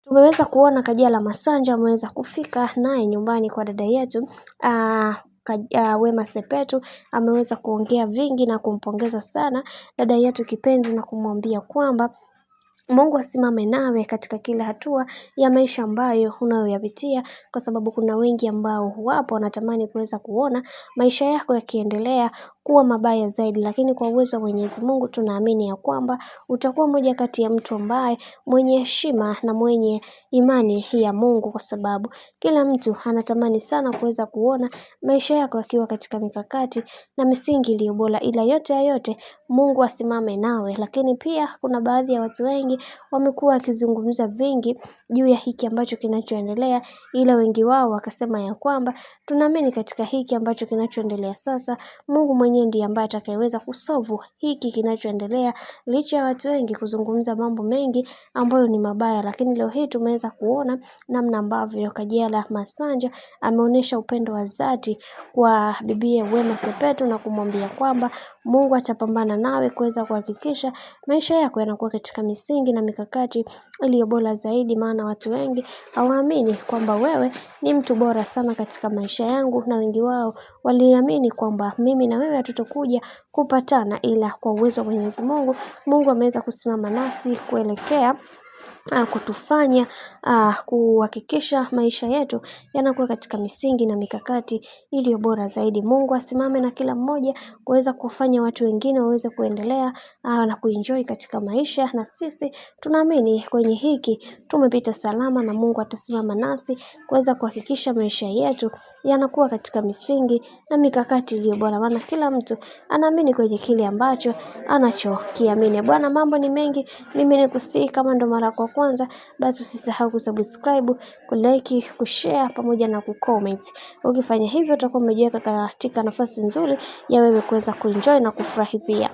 Tumeweza kuona Kajala Masanja ameweza kufika naye nyumbani kwa dada yetu Wema Sepetu. Ameweza kuongea vingi na kumpongeza sana dada yetu kipenzi na kumwambia kwamba Mungu asimame nawe katika kila hatua ya maisha ambayo unayoyapitia, kwa sababu kuna wengi ambao wapo wanatamani kuweza kuona maisha yako yakiendelea kuwa mabaya zaidi, lakini kwa uwezo wa Mwenyezi Mungu tunaamini ya kwamba utakuwa moja kati ya mtu ambaye mwenye heshima na mwenye imani ya Mungu, kwa sababu kila mtu anatamani sana kuweza kuona maisha yako yakiwa katika mikakati na misingi iliyo bora, ila yote ya yote Mungu asimame nawe. Lakini pia kuna baadhi ya watu wengi wamekuwa wakizungumza vingi juu ya hiki ambacho kinachoendelea, ila wengi wao wakasema ya kwamba tunaamini katika hiki ambacho kinachoendelea sasa, Mungu mwenyewe ndiye ambaye atakayeweza kusolve hiki kinachoendelea, licha ya watu wengi kuzungumza mambo mengi ambayo ni mabaya. Lakini leo hii tumeweza kuona namna ambavyo Kajala Masanja ameonyesha upendo wa dhati kwa bibie Wema Sepetu na kumwambia kwamba Mungu atapambana nawe kuweza kuhakikisha maisha yako yanakuwa katika misingi na mikakati iliyo bora zaidi, maana watu wengi hawaamini kwamba wewe ni mtu bora sana katika maisha yangu, na wengi wao waliamini kwamba mimi na wewe hatutokuja kupatana, ila kwa uwezo wa Mwenyezi Mungu, Mungu ameweza kusimama nasi kuelekea kutufanya kuhakikisha maisha yetu yanakuwa katika misingi na mikakati iliyo bora zaidi. Mungu asimame na kila mmoja kuweza kufanya watu wengine waweze kuendelea na kuenjoy katika maisha, na sisi tunaamini kwenye hiki tumepita salama, na Mungu atasimama nasi kuweza kuhakikisha maisha yetu yanakuwa katika misingi na mikakati iliyo bora, maana kila mtu anaamini kwenye kile ambacho anachokiamini. Bwana, mambo ni mengi. Mimi nikusii, kama ndo mara kwa kwanza, basi usisahau kusubscribe, kulike, kushare pamoja na kucomment. Ukifanya hivyo utakuwa umejiweka katika nafasi nzuri ya wewe kuweza kuenjoy na kufurahi pia.